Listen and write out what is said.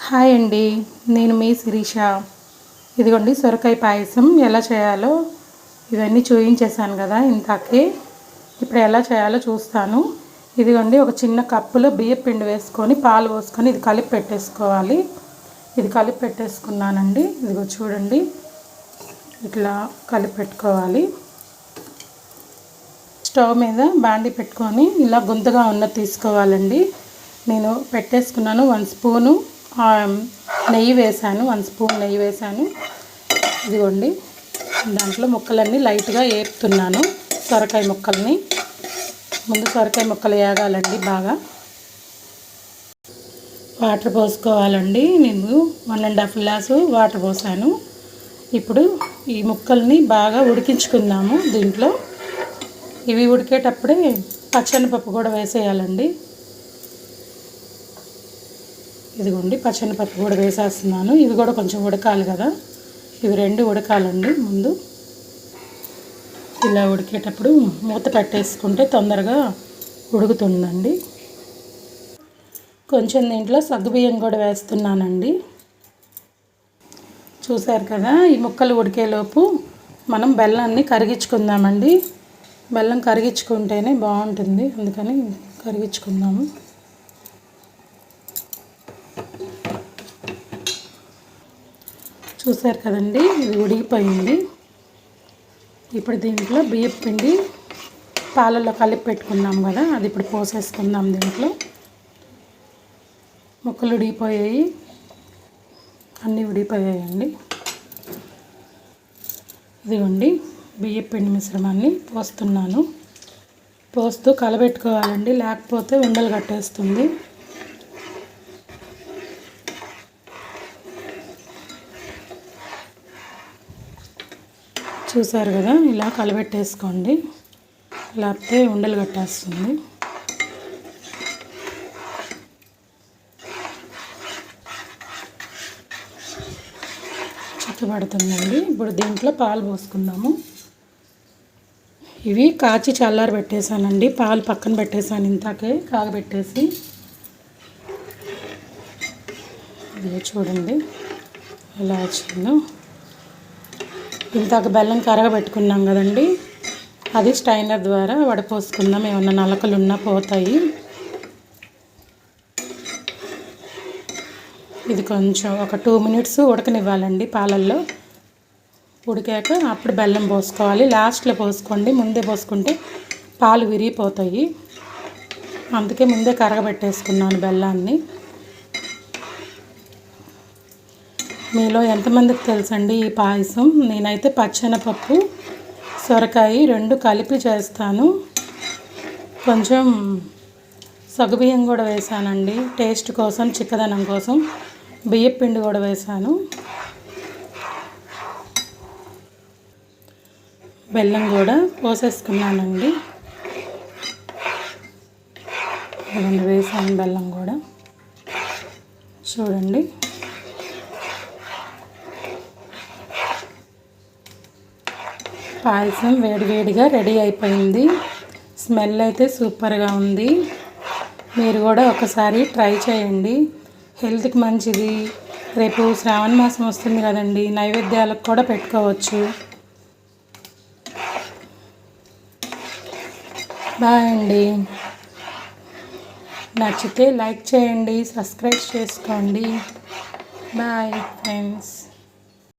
Hi అండి, నేను మీ శిరీష. ఇదిగోండి సొరకాయ పాయసం ఎలా చేయాలో ఇవన్నీ చూపించేశాను కదా ఇంతకే. ఇప్పుడు ఎలా చేయాలో చూస్తాను. ఇదిగోండి ఒక చిన్న కప్పులో బియ్యం పిండి వేసుకొని పాలు పోసుకొని ఇది కలిపి పెట్టేసుకోవాలి. ఇది కలిపి పెట్టేసుకున్నానండి. ఇదిగో చూడండి, ఇట్లా కలిపి పెట్టుకోవాలి. స్టవ్ మీద బాండి పెట్టుకొని ఇలా గుంతగా ఉన్నది తీసుకోవాలండి. నేను పెట్టేసుకున్నాను. 1 స్పూను నెయ్యి వేసాను. 1 స్పూన్ నెయ్యి వేసాను. ఇదిగోండి, దాంట్లో ముక్కలన్నీ లైట్గా వేపుతున్నాను. సొరకాయ ముక్కల్ని ముందు సొరకాయ ముక్కలు వేగాలండి. బాగా వాటర్ పోసుకోవాలండి. నేను 1.5 గ్లాసు వాటర్ పోసాను. ఇప్పుడు ఈ ముక్కల్ని బాగా ఉడికించుకుందాము. దీంట్లో ఇవి ఉడికేటప్పుడే పచ్చెనపప్పు కూడా వేసేయాలండి. ఇదిగోండి పచ్చెనపప్పు కూడా వేసేస్తున్నాను. ఇవి కూడా కొంచెం ఉడకాలి కదా, ఇవి 2 ఉడకాలండి. ముందు ఇలా ఉడికేటప్పుడు మూత పెట్టేసుకుంటే తొందరగా ఉడుకుతుందండి. కొంచెం దీంట్లో సగ్గుబియ్యం కూడా వేస్తున్నానండి. చూసారు కదా, ఈ ముక్కలు ఉడికేలోపు మనం బెల్లాన్ని కరిగించుకుందామండి. బెల్లం కరిగించుకుంటేనే బాగుంటుంది, అందుకని కరిగించుకుందాము. చూసారు కదండి, ఇది ఉడికిపోయింది. ఇప్పుడు దీంట్లో బియ్యం పిండి పాలల్లో కలిపి పెట్టుకున్నాం కదా, అది ఇప్పుడు పోసేసుకుందాం. దీంట్లో ముక్కలు ఉడికిపోయాయి, అన్నీ ఉడికిపోయాయండి. ఇదిగోండి బియ్యం పిండి మిశ్రమాన్ని పోస్తున్నాను. పోస్తూ కలబెట్టుకోవాలండి, లేకపోతే ఉండలు కట్టేస్తుంది. చూసారు కదా, ఇలా కలబెట్టేసుకోండి, లేకపోతే ఉండలు కట్టేస్తుంది. చిక్కబడుతుందండి. ఇప్పుడు దీంట్లో పాలు పోసుకుందాము. ఇవి కాచి చల్లారి పెట్టేశానండి. పాలు పక్కన పెట్టేశాను ఇంతాకే కాగబెట్టేసి. ఇది చూడండి ఎలా వచ్చిందో. ఇంతాక బెల్లం కరగబెట్టుకున్నాం కదండి, అది స్టైనర్ ద్వారా వడపోసుకుందాం. ఏమన్నా నలకలు ఉన్నా పోతాయి. ఇది కొంచెం ఒక 2 మినిట్స్ ఉడకనివ్వాలండి పాలల్లో. ఉడికాక అప్పుడు బెల్లం పోసుకోవాలి. లాస్ట్లో పోసుకోండి, ముందే పోసుకుంటే పాలు విరిగిపోతాయి. అందుకే ముందే కరగబెట్టేసుకున్నాను బెల్లాన్ని. మీలో ఎంతమందికి తెలుసండి ఈ పాయసం? నేనైతే పచ్చెనపప్పు సొరకాయ 2 కలిపి చేస్తాను. కొంచెం సగ్గుబియ్యం కూడా వేసానండి, టేస్ట్ కోసం, చిక్కదనం కోసం. బియ్యం పిండి కూడా వేసాను. బెల్లం కూడా పోసేసుకున్నానండి. వేసాను బెల్లం కూడా. చూడండి, పాయసం వేడివేడిగా రెడీ అయిపోయింది. స్మెల్ అయితే సూపర్గా ఉంది. మీరు కూడా ఒకసారి ట్రై చేయండి, హెల్త్కి మంచిది. రేపు శ్రావణ మాసం వస్తుంది కదండి, నైవేద్యాలకు కూడా పెట్టుకోవచ్చు. బాయ్ అండి. నచ్చితే లైక్ చేయండి, సబ్స్క్రైబ్ చేసుకోండి. Bye friends.